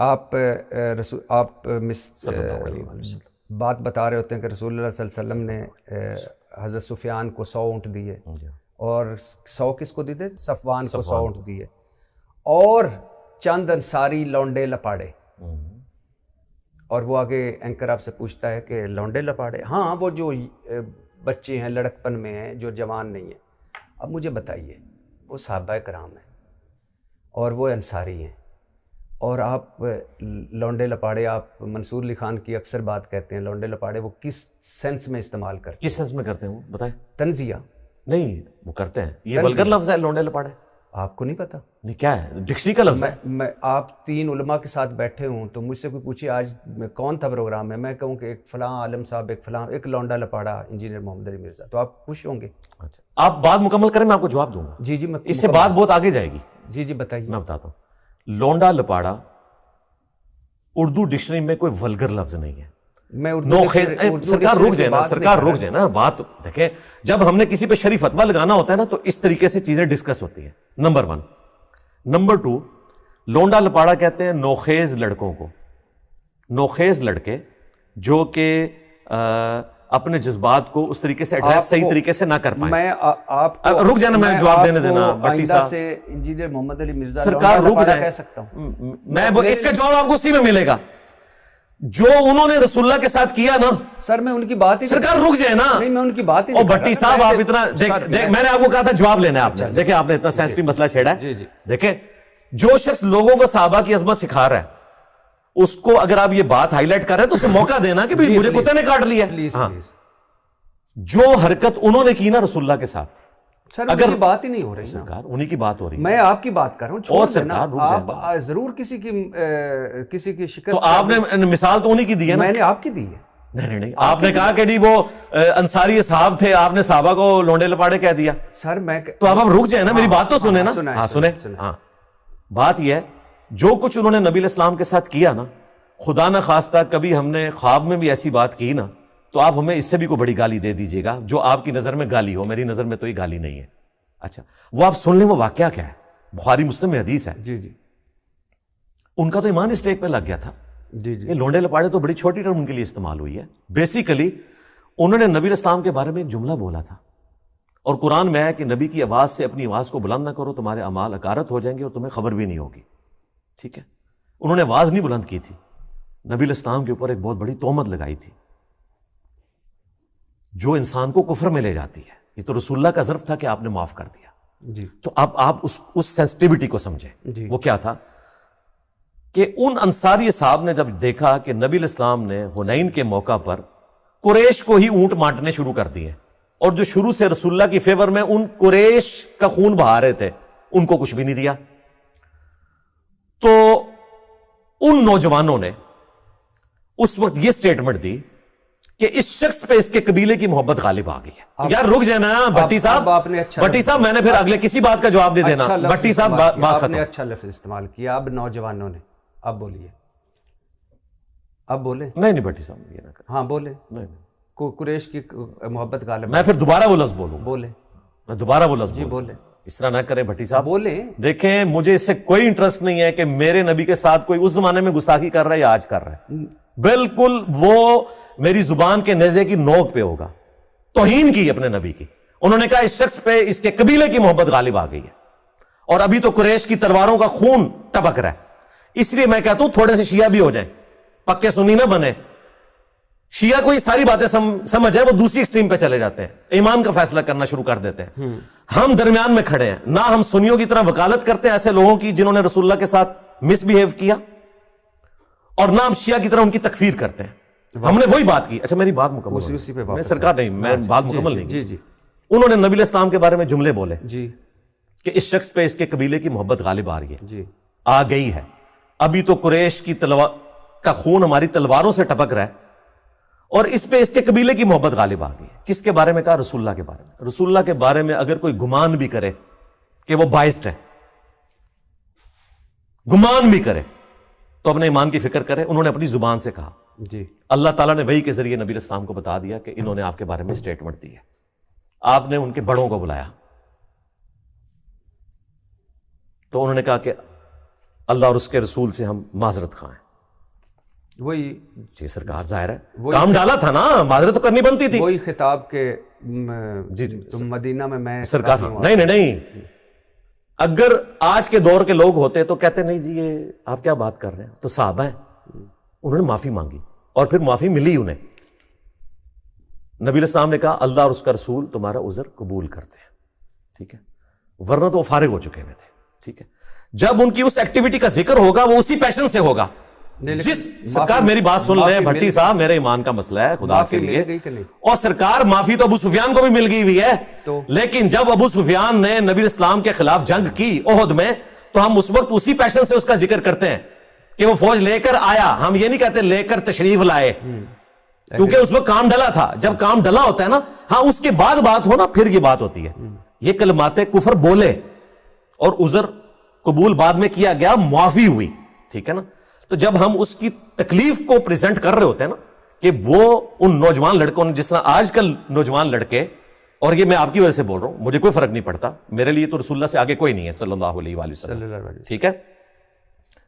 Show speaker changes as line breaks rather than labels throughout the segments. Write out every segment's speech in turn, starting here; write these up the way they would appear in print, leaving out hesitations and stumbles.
آپ بات بتا رہے ہوتے ہیں کہ رسول اللہ صلی اللہ علیہ وسلم نے حضرت سفیان کو 100 اونٹ دیے اور 100 کس کو دیے؟ صفوان کو 100 اونٹ دیے، اور چند انصاری لونڈے لپاڑے. اور وہ آگے اینکر آپ سے پوچھتا ہے کہ لونڈے لپاڑے، ہاں وہ جو بچے ہیں لڑکپن میں ہیں جو جوان نہیں ہیں. اب مجھے بتائیے، وہ صحابہ کرام ہیں اور وہ انصاری ہیں، اور آپ لونڈے لپاڑے، آپ منصور علی خان کی اکثر بات کہتے ہیں لونڈے لپاڑے، وہ کس سینس میں استعمال کرتے ہیں؟
کس سینس میں کرتے ہیں وہ بتائیں؟
تنزیہ
نہیں، وہ کرتے ہیں، یہ ولگر لفظ ہے لونڈے لپاڑے.
آپ کو نہیں پتا؟
نہیں، کیا ہے؟ ڈکشنری کا لفظ ہے.
میں آپ 3 علماء کے ساتھ بیٹھے ہوں تو مجھ سے کوئی پوچھے آج کون تھا پروگرام میں، میں کہوں کہ ایک فلاں عالم صاحب، ایک فلاں، ایک لونڈا لپاڑا انجینئر محمد علی مرزا، تو آپ خوش ہوں گے؟
اچھا، آپ بات مکمل کریں، میں آپ کو جواب دوں گا.
جی جی،
اس سے بات بہت آگے جائے گی.
جی بتائیے.
میں بتاتا ہوں. لونڈا لپاڑا اردو ڈکشنری میں کوئی ولگر لفظ نہیں ہے.
میں
سرکار رک جائے نا، سرکار رک جائے نا. بات دیکھیں، جب ہم نے کسی پہ شریف فتویٰ لگانا ہوتا ہے نا تو اس طریقے سے چیزیں ڈسکس ہوتی ہیں. نمبر 1. نمبر 2، لونڈا لپاڑا کہتے ہیں نوخیز لڑکوں کو، نوخیز لڑکے جو کہ اپنے جذبات کو اس طریقے سے ایڈریس صحیح طریقے سے نہ کر پائیں.
میں آپ
رک جانا، میں جواب دینے دینا. بٹی صاحب
سے انجینئر محمد علی مرزا
سرکار رک جائیں،
کہہ سکتا ہوں
میں اس کا جواب آپ کو اسی میں ملے گا جو انہوں نے رسول اللہ کے ساتھ کیا نا.
سر میں ان کی بات ہی
سرکار رک جائے نا.
نہیں، میں ان کی بات ہی
نہیں. بھٹی صاحب آپ اتنا میں نے آپ کو کہا تھا جواب لینا ہے آپ نے. دیکھیں آپ نے اتنا سینسٹیو مسئلہ چھیڑا ہے. دیکھیں، جو شخص لوگوں کو صحابہ کی عظمت سکھا رہا ہے اس کو اگر آپ یہ بات ہائی لائٹ کر رہے ہیں تو اسے موقع دینا کہ مجھے کتے نے کاٹ لیا. ہاں، جو حرکت انہوں نے کی نا رسول اللہ کے ساتھ،
اگر بات ہی نہیں ہو رہی،
سرکار انہی کی بات ہو رہی ہے.
میں آپ کی بات کر رہا ہوں. چھوڑ دینا،
آپ
ضرور کسی کی شکست.
تو آپ نے مثال تو انہی کی دی ہے نا.
میں نے آپ کی دی ہے.
نہیں، آپ نے کہا کہ نہیں وہ انصاری اصحاب تھے، آپ نے صحابہ کو لونڈے لپاڑے کہہ دیا.
سر میں
تو اب رک جائیں نا، میری بات تو سنیں نا. ہاں سنیں. ہاں، بات یہ ہے جو کچھ انہوں نے نبی علیہ السلام کے ساتھ کیا نا، خدا نہ خواستہ کبھی ہم نے خواب میں بھی ایسی بات کی نا تو آپ ہمیں اس سے بھی کوئی بڑی گالی دے دیجیے گا جو آپ کی نظر میں گالی ہو. میری نظر میں تو یہ گالی نہیں ہے. اچھا، وہ آپ سن لیں وہ واقعہ کیا ہے. بخاری مسلم میں حدیث ہے.
جی.
ان کا تو ایمان اسٹیک پہ لگ گیا تھا. یہ لونڈے لپاڑے تو بڑی چھوٹی ٹرم ان کے لیے استعمال ہوئی ہے. بیسیکلی انہوں نے نبی علیہ السلام کے بارے میں ایک جملہ بولا تھا، اور قرآن میں ہے کہ نبی کی آواز سے اپنی آواز کو بلند نہ کرو، تمہارے اعمال اکارت ہو جائیں گے اور تمہیں خبر بھی نہیں ہوگی. ٹھیک ہے، انہوں نے آواز نہیں بلند کی تھی. نبی علیہ السلام کے اوپر ایک بہت بڑی تہمت لگائی تھی جو انسان کو کفر میں لے جاتی ہے. یہ تو رسول اللہ کا ظرف تھا کہ آپ نے معاف کر دیا.
جی.
تو اب آپ اس سینسٹیوٹی کو سمجھیں. وہ کیا تھا کہ ان انصاری صاحب نے جب دیکھا کہ نبی علیہ السلام نے حنین کے موقع پر قریش کو ہی اونٹ مانٹنے شروع کر دیے، اور جو شروع سے رسول اللہ کی فیور میں ان قریش کا خون بہا رہے تھے ان کو کچھ بھی نہیں دیا، تو ان نوجوانوں نے اس وقت یہ سٹیٹمنٹ دی کہ اس شخص پہ اس کے قبیلے کی محبت غالب آ گئی ہے. یار رک جائے نا بھٹی صاحب. بھٹی صاحب میں نے پھر اگلے کسی بات کا جواب نہیں دینا. بھٹی صاحب بات ختم.
اچھا لفظ استعمال کیا اب نوجوانوں نے. اب بولیے، اب بولے.
نہیں بھٹی صاحب یہ نہ کریں.
ہاں بولے.
نہیں،
قریش کی محبت غالب.
میں پھر دوبارہ وہ لفظ بولوں.
بولے.
میں دوبارہ وہ لفظ.
جی بولے.
اس طرح نہ کریں بھٹی صاحب.
بولے.
دیکھیں مجھے اس سے کوئی انٹرسٹ نہیں ہے کہ میرے نبی کے ساتھ کوئی اس زمانے میں گستاخی کر رہا ہے یا آج کر رہا ہے. بالکل وہ میری زبان کے نیزے کی نوک پہ ہوگا. توہین کی اپنے نبی کی. انہوں نے کہا اس شخص پہ اس کے قبیلے کی محبت غالب آ گئی ہے، اور ابھی تو قریش کی تلواروں کا خون ٹپک رہا ہے. اس لیے میں کہتا ہوں تھوڑے سے شیعہ بھی ہو جائیں، پکے سنی نہ بنے. شیعہ کو یہ ساری باتیں سمجھ ہے، وہ دوسری ایکسٹریم پہ چلے جاتے ہیں، ایمان کا فیصلہ کرنا شروع کر دیتے ہیں. ہم درمیان میں کھڑے ہیں. نہ ہم سنیوں کی طرح وکالت کرتے ہیں ایسے لوگوں کی جنہوں نے رسول اللہ کے ساتھ مس بہیو کیا، اور نہ ہم شیعہ کی طرح ان کی تکفیر کرتے ہیں. ہم نے وہی بات کی. اچھا میری بات مکمل میں سرکار نہیں، میں بات مکمل نہیں.
جی.
انہوں نے نبی علیہ السلام کے بارے میں جملے بولے
جی
کہ اس شخص پہ اس کے قبیلے کی محبت غالب آ رہی ہے.
جی.
آ گئی ہے. ابھی تو قریش کی کا خون ہماری تلواروں سے ٹپک رہا ہے، اور اس پہ اس کے قبیلے کی محبت غالب آ گئی ہے. کس کے بارے میں کہا؟ رسول اللہ کے بارے میں. رسول اللہ کے بارے میں اگر کوئی گمان بھی کرے کہ وہ بائسڈ ہے، گمان بھی کرے تو اپنے ایمان کی فکر کرے. انہوں نے اپنی زبان سے کہا.
جی.
اللہ تعالیٰ نے وحی کے ذریعے نبی علیہ السلام کو بتا دیا کہ انہوں نے آپ کے بارے میں اسٹیٹمنٹ دی ہے. آپ نے ان کے بڑوں کو بلایا تو انہوں نے کہا کہ اللہ اور اس کے رسول سے ہم معذرت خواہ ہیں.
وہی
جی سرکار ظاہر ہے کام ڈالا تھا نا, معذرت تو کرنی بنتی تھی.
وہی خطاب کے
جی
تم مدینہ میں
سرکار نہیں, اگر آج کے دور کے لوگ ہوتے تو کہتے نہیں جی یہ آپ کیا بات کر رہے ہیں, تو صحابہ ہیں, انہوں نے معافی مانگی اور پھر معافی ملی انہیں. نبی علیہ السلام نے کہا اللہ اور اس کا رسول تمہارا عذر قبول کرتے ہیں, ٹھیک ہے, ورنہ تو وہ فارغ ہو چکے ہوئے تھے. ٹھیک ہے, جب ان کی اس ایکٹیویٹی کا ذکر ہوگا وہ اسی پیشن سے ہوگا. جس سرکار میری بات سن لیں بھٹی صاحب, میرے ایمان کا مسئلہ ہے خدا کے لیے, اور سرکار معافی تو ابو سفیان کو بھی مل گئی ہوئی ہے, لیکن جب ابو سفیان نے نبی اسلام کے خلاف جنگ کی احد میں, تو ہم اس وقت اسی پیشن سے اس کا ذکر کرتے ہیں کہ وہ فوج لے کر آیا, ہم یہ نہیں کہتے لے کر تشریف لائے, کیونکہ اس وقت کام ڈلا تھا. جب کام ڈلا ہوتا ہے نا, ہاں اس کے بعد بات ہو نا, پھر یہ بات ہوتی ہے. یہ کلمات کفر بولے اور عذر قبول بعد میں کیا گیا, معافی ہوئی, ٹھیک ہے نا. تو جب ہم اس کی تکلیف کو پریزنٹ کر رہے ہوتے ہیں نا, کہ وہ ان نوجوان لڑکوں نے, جس طرح آج کل نوجوان لڑکے, اور یہ میں آپ کی وجہ سے بول رہا ہوں, مجھے کوئی فرق نہیں پڑتا, میرے لیے تو رسول اللہ سے آگے کوئی نہیں ہے صلی اللہ علیہ وآلہ وسلم, ٹھیک ہے.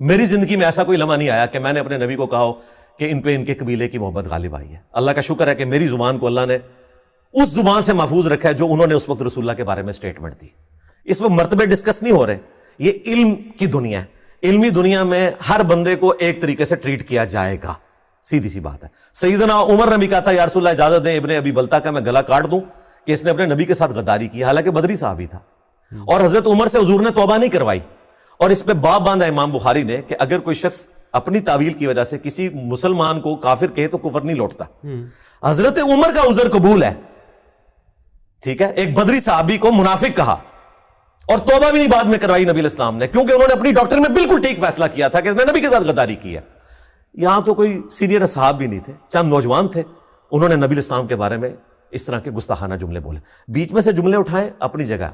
میری زندگی میں ایسا کوئی لمحہ نہیں آیا کہ میں نے اپنے نبی کو کہا ہو کہ ان پہ ان کے قبیلے کی محبت غالب آئی ہے. اللہ کا شکر ہے کہ میری زبان کو اللہ نے اس زبان سے محفوظ رکھا ہے جو انہوں نے اس وقت رسول اللہ کے بارے میں سٹیٹمنٹ دی. اس وقت مرتبے ڈسکس نہیں ہو رہے, یہ علم کی دنیا ہے. علمی دنیا میں ہر بندے کو ایک طریقے سے ٹریٹ کیا جائے گا, سیدھی سی بات ہے. سیدنا عمر نے بھی کہا تھا یا رسول اللہ اجازت دیں ابن ابی بلتا کا میں گلا کاٹ دوں, کہ اس نے اپنے نبی کے ساتھ غداری کی, حالانکہ بدری صحابی تھا. اور حضرت عمر سے حضور نے توبہ نہیں کروائی, اور اس پہ باب باندھا امام بخاری نے کہ اگر کوئی شخص اپنی تعویل کی وجہ سے کسی مسلمان کو کافر کہے تو کفر نہیں لوٹتا. حضرت عمر کا عذر قبول ہے, ٹھیک ہے. ایک بدری صحابی کو منافق کہا اور توبہ بھی نہیں بعد میں کروائی نبی علیہ السلام نے, کیونکہ انہوں نے اپنی ڈاکٹر میں بالکل ٹھیک فیصلہ کیا تھا کہ اس نے نبی کے ساتھ غداری کی ہے. یہاں تو کوئی سینئر صحاب بھی نہیں تھے, چند نوجوان تھے, انہوں نے نبی علیہ السلام کے بارے میں اس طرح کے گستاخانہ جملے بولے. بیچ میں سے جملے اٹھائیں اپنی جگہ,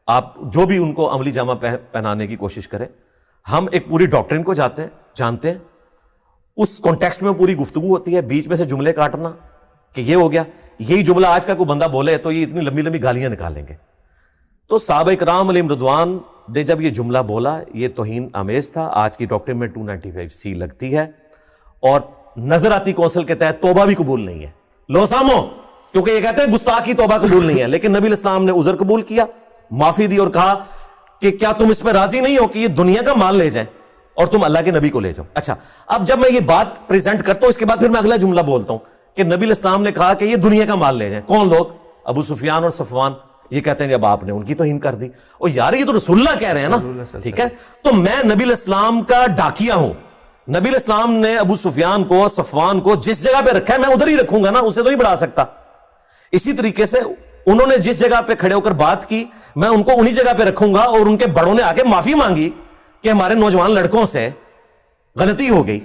آپ جو بھی ان کو عملی جامہ پہنانے کی کوشش کریں. ہم ایک پوری ڈاکٹرین کو جانتے ہیں, اس کانٹیکسٹ میں پوری گفتگو ہوتی ہے. بیچ میں سے جملے کاٹنا کہ یہ ہو گیا, یہی جملہ آج کا کوئی بندہ بولے تو یہ اتنی لمبی لمبی گالیاں نکالیں گے. تو صحابہ اکرام علیہم رضوان نے جب یہ جملہ بولا, یہ توہین آمیز تھا. آج کی ڈاکٹرین میں 295C لگتی ہے, اور نظر آتی کونسل کے تحت توبہ بھی قبول نہیں ہے. لو سامو, کیونکہ یہ کہتے ہیں گستاخ کی توبہ قبول نہیں ہے, لیکن نبی علیہ السلام نے عذر قبول کیا, معافی دی, اور کہا کہ کیا تم اس پہ راضی نہیں ہو کہ یہ دنیا کا مال لے جائیں اور تم اللہ کے نبی کو لے جاؤ. اچھا, اب جب میں یہ بات پریزنٹ کرتا ہوں, اس کے بعد پھر میں اگلا جملہ بولتا ہوں کہ نبی علیہ السلام نے کہا کہ یہ دنیا کا مال لے جائیں. کون لوگ؟ ابو سفیان اور صفوان. یہ کہتے ہیں جب آپ نے ان کی توہین کر دی, اور یار یہ تو رسول اللہ کہہ رہے ہیں نا, ٹھیک ہے. تو میں نبی علیہ السلام کا ڈاکیا ہوں. نبی علیہ السلام نے ابو سفیان کو, صفوان کو جس جگہ پہ رکھا ہے میں ادھر ہی رکھوں گا نا, اسے تو نہیں بڑھا سکتا. اسی طریقے سے انہوں نے جس جگہ پہ کھڑے ہو کر بات کی, میں ان کو انہی جگہ پہ رکھوں گا. اور ان کے بڑوں نے آ کے معافی مانگی کہ ہمارے نوجوان لڑکوں سے غلطی ہو گئی,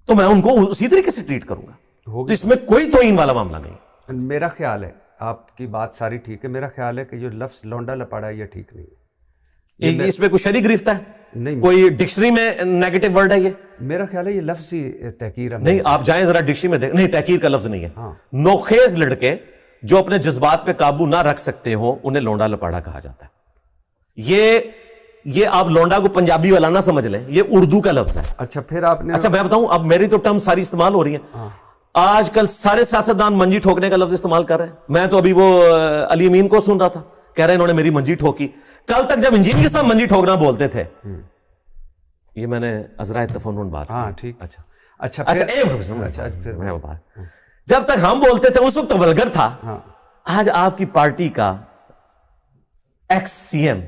تو میں ان کو اسی طریقے سے ٹریٹ کروں گا. تو اس میں کوئی توہین والا معاملہ نہیں.
میرا خیال ہے آپ کی بات ساری ٹھیک ہے, میرا خیال ہے کہ جو لفظ لونڈا لپاڑا ہے یہ ٹھیک نہیں ہے.
اس میں کوئی شرعی گرفت ہے؟
نہیں.
کوئی ڈکشنری میں نیگیٹو ورڈ ہے یہ؟
میرا خیال ہے یہ لفظ ہی تحقیر ہے.
نہیں, آپ جائیں ذرا ڈکشنری میں دیکھ. نہیں, تحقیر کا لفظ نہیں ہے. نوخیز لڑکے جو اپنے جذبات پہ قابو نہ رکھ سکتے ہوں انہیں لونڈا لپاڑا کہا جاتا ہے. یہ آپ لونڈا کو پنجابی والا نہ سمجھ لیں, یہ اردو کا لفظ ہے.
اچھا, پھر آپ نے,
اچھا میں بتاؤں, اب میری تو ٹرم ساری استعمال ہو رہی ہیں. آج کل سارے سیاستدان منجی ٹھوکنے کا لفظ استعمال کر رہے ہیں. میں تو ابھی وہ علی امین کو سن رہا تھا, کہہ رہے ہیں انہوں نے میری منجی ٹھوکی. کل تک جب انجینئر کے ساتھ منجی ٹھوکنا بولتے تھے, یہ میں نے عذرائے تفنن بات.
ہاں ٹھیک.
اچھا میں بات, جب تک ہم بولتے تھے اس وقت ولگر تھا. آج آپ کی پارٹی کا ایکس سی ایم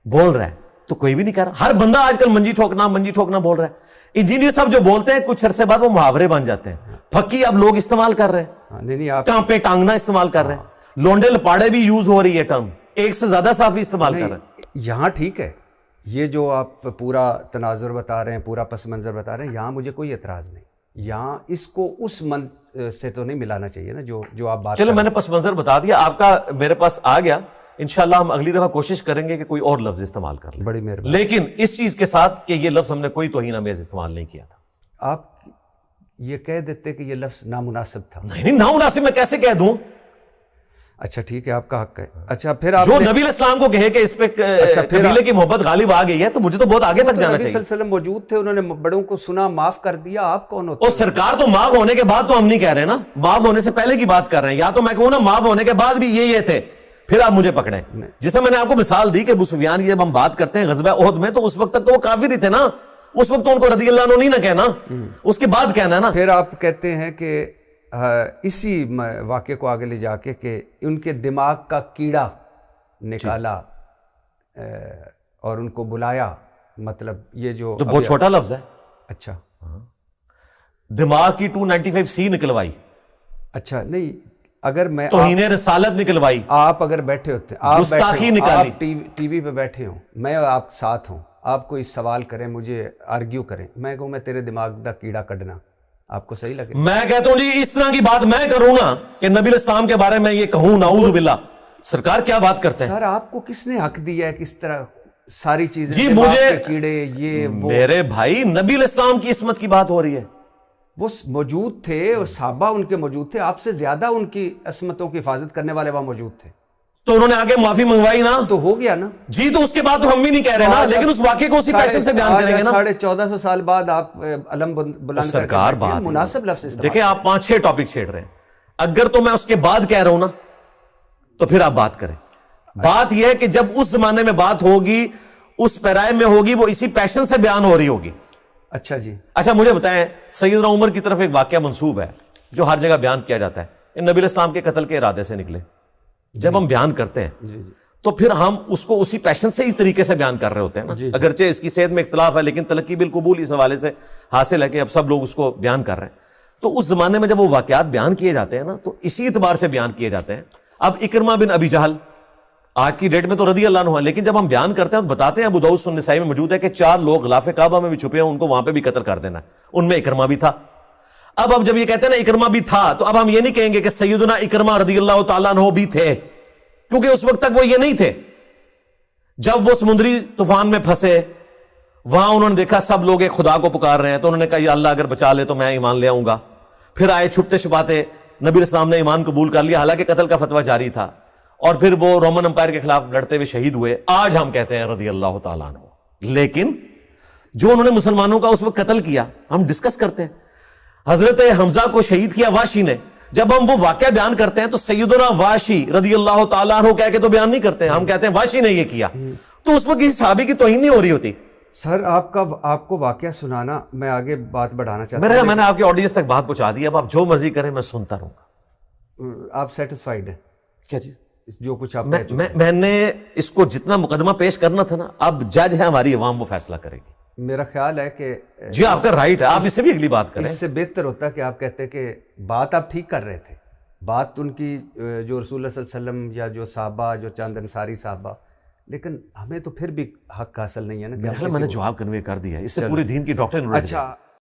بول رہا ہے تو کوئی بھی نہیں کہہ رہا. ہر بندہ آج کل منجی ٹھوکنا بول رہا ہے. انجینئر صاحب جو بولتے ہیں کچھ عرصے بعد وہ محاورے بن جاتے ہیں. پھکی اب لوگ استعمال کر رہے ہیں, کانپے ٹانگنا استعمال کر رہے ہیں, لونڈے لپاڑے بھی یوز ہو رہی ہے ٹرم, ایک سے زیادہ صافی استعمال کر رہے ہیں.
یہاں ٹھیک ہے, یہ جو آپ پورا تناظر بتا رہے ہیں, پورا پس منظر بتا رہے ہیں, یہاں مجھے کوئی اعتراض نہیں. یہاں اس کو اس من سے تو نہیں ملانا چاہیے نا جو آپ بات.
چلو میں نے پس منظر بتا دیا, آپ کا میرے پاس آ گیا. انشاءاللہ ہم اگلی دفعہ کوشش کریں گے کہ کوئی اور لفظ استعمال کر لیں.
بڑی مہربانی.
لیکن اس چیز کے ساتھ کہ یہ لفظ ہم نے کوئی توہین آمیز استعمال نہیں کیا تھا.
آپ یہ کہہ دیتے کہ یہ لفظ نامناسب تھا.
نہیں, نامناسب میں کیسے کہہ دوں؟
اچھا ٹھیک ہے، آپ کا حق ہے. اچھا پھر آپ
جو نبی علیہ السلام کو کہے کہ اس پہ قبیلے کی محبت غالب آ گئی ہے تو مجھے تو بہت آگے تک جانا
نبی
چاہیے.
صلی اللہ علیہ وسلم موجود تھے، انہوں نے بڑوں کو سنا، معاف کر دیا. آپ کون ہوتے
اور سرکار تو معاف ہونے کے بعد تو ہم نہیں کہہ رہے نا، معاف ہونے سے پہلے کی بات کر رہے ہیں. یا تو میں کہوں نا معاف ہونے کے بعد بھی یہ تھے، پھر آپ مجھے پکڑیں. جسے میں نے آپ کو مثال دی کہ ابو سفیان کی جب ہم بات کرتے ہیں غزوہ احد میں، تو اس وقت تک تو وہ کافر ہی تھے نا، اس وقت تو ان کو رضی اللہ عنہ نہیں نہ کہنا، اس کے بعد کہنا ہے نا.
پھر آپ کہتے ہیں کہ اسی واقعے کو آگے لے جا کے کہ ان کے دماغ کا کیڑا نکالا اور ان کو بلایا، مطلب یہ جو
بہت چھوٹا لفظ ہے.
اچھا
دماغ کی 295C نکلوائی،
اچھا نہیں، اگر میں
توہین رسالت نکلوائی،
آپ اگر بیٹھے ہوتے،
گستاخی نکالی،
آپ ٹی وی پہ بیٹھے ہوں، میں آپ ساتھ ہوں، آپ کوئی سوال کریں، مجھے آرگیو کریں، میں کہوں میں تیرے دماغ دا کیڑا کڈنا، آپ کو صحیح لگے؟
میں کہتا ہوں جی اس طرح کی بات میں کروں نا کہ نبی علیہ السلام کے بارے میں یہ کہوں، نعوذ باللہ. سرکار کیا بات کرتے ہیں؟
سر آپ کو کس نے حق دیا ہے کس طرح ساری چیزیں،
جی
دماغ
مجھے
کے کیڑے یہ وہ؟
میرے بھائی نبی علیہ السلام کی عصمت کی بات ہو رہی ہے.
وہ موجود تھے اور صحابہ ان کے موجود تھے، آپ سے زیادہ ان کی عصمتوں کی حفاظت کرنے والے وہاں موجود تھے،
تو انہوں نے آگے معافی منگوائی نا،
تو ہو گیا نا
جی. تو اس کے بعد تو ہم بھی نہیں کہہ رہے نا، لیکن اس واقعے کو اسی پیشن سے بیان کریں گے نا.
1450 سال بعد آپ علم بلند
سرکار
کر کے
بات
مناسب لفظ استعمال.
دیکھیں آپ 5-6 ٹاپک چھیڑ رہے ہیں. اگر تو میں اس کے بعد کہہ رہا ہوں نا تو پھر آپ بات کریں. بات یہ ہے کہ جب اس زمانے میں بات ہوگی، اس پیرائے میں ہوگی، وہ اسی پیشن سے بیان ہو رہی ہوگی.
اچھا جی.
اچھا مجھے بتائیں، سیدنا عمر کی طرف ایک واقعہ منسوب ہے جو ہر جگہ بیان کیا جاتا ہے، نبی علیہ السلام کے قتل کے ارادے سے نکلے. جب ہم بیان کرتے ہیں تو پھر ہم اس کو اسی پیشن سے ہی طریقے سے بیان کر رہے ہوتے ہیں نا. اگرچہ اس کی صحت میں اختلاف ہے لیکن تلقی بالقبول اس حوالے سے حاصل ہے کہ اب سب لوگ اس کو بیان کر رہے ہیں. تو اس زمانے میں جب وہ واقعات بیان کیے جاتے ہیں نا تو اسی اعتبار سے بیان کیے جاتے ہیں. اب اکرمہ بن ابی جہل آج کی ڈیٹ میں تو رضی اللہ عنہ، لیکن جب ہم بیان کرتے ہیں تو بتاتے ہیں، ابو داؤد سنن نسائی میں موجود ہے کہ 4 لوگ غلاف کعبہ میں بھی چھپے ہیں، ان کو وہاں پہ بھی قتل کر دینا ہے. ان میں اکرمہ بھی تھا. اب جب یہ کہتے ہیں نا اکرمہ بھی تھا، تو اب ہم یہ نہیں کہیں گے کہ سیدنا اکرمہ رضی اللہ تعالیٰ عنہ بھی تھے، کیونکہ اس وقت تک وہ یہ نہیں تھے. جب وہ سمندری طوفان میں پھنسے، وہاں انہوں نے دیکھا سب لوگ ایک خدا کو پکار رہے ہیں، تو انہوں نے کہا یا اللہ اگر بچا لے تو میں ایمان لے آؤں گا. پھر آئے چھپتے چھپاتے، نبی علیہ السلام نے ایمان قبول کر لیا، حالانکہ قتل کا فتویٰ جاری تھا، اور پھر وہ رومن امپائر کے خلاف لڑتے ہوئے شہید ہوئے. آج ہم کہتے ہیں رضی اللہ تعالیٰ عنہ. لیکن جو انہوں نے مسلمانوں کا اس وقت قتل کیا، ہم ڈسکس کرتے ہیں. حضرت حمزہ کو شہید کیا واشی نے. جب ہم وہ واقعہ بیان کرتے ہیں تو سیدنا واشی رضی اللہ تعالیٰ عنہ کہہ کے تو بیان نہیں کرتے، ہم کہتے ہیں واشی نے یہ کیا. تو اس وقت کسی صحابی کی توہین نہیں ہو رہی ہوتی.
سر آپ کو واقعہ سنانا، میں آگے بات بڑھانا چاہتا ہوں.
میں نے آپ کی آڈینس تک بات پہنچا دی، اب آپ جو مرضی کریں میں سنتا رہوں گا.
آپ سیٹسفائیڈ ہیں
کیا چیز؟
جو کچھ آپ
میں نے اس کو جتنا مقدمہ پیش کرنا تھا نا، اب جج ہے ہماری عوام، وہ فیصلہ کرے گی.
میرا خیال ہے کہ
جی آپ کا رائٹ ہے، آپ اس سے بھی اگلی بات کریں.
اس سے بہتر ہوتا کہ آپ کہتے کہ بات آپ ٹھیک کر رہے تھے، بات ان کی جو رسول اللہ صلی اللہ علیہ وسلم یا جو صحابہ، جو چند انصاری صحابہ، لیکن ہمیں تو پھر بھی حق حاصل نہیں ہے نا.
میں نے جواب کنوے کر دیا، اس سے پورے دین کی ڈاکٹرن.
اچھا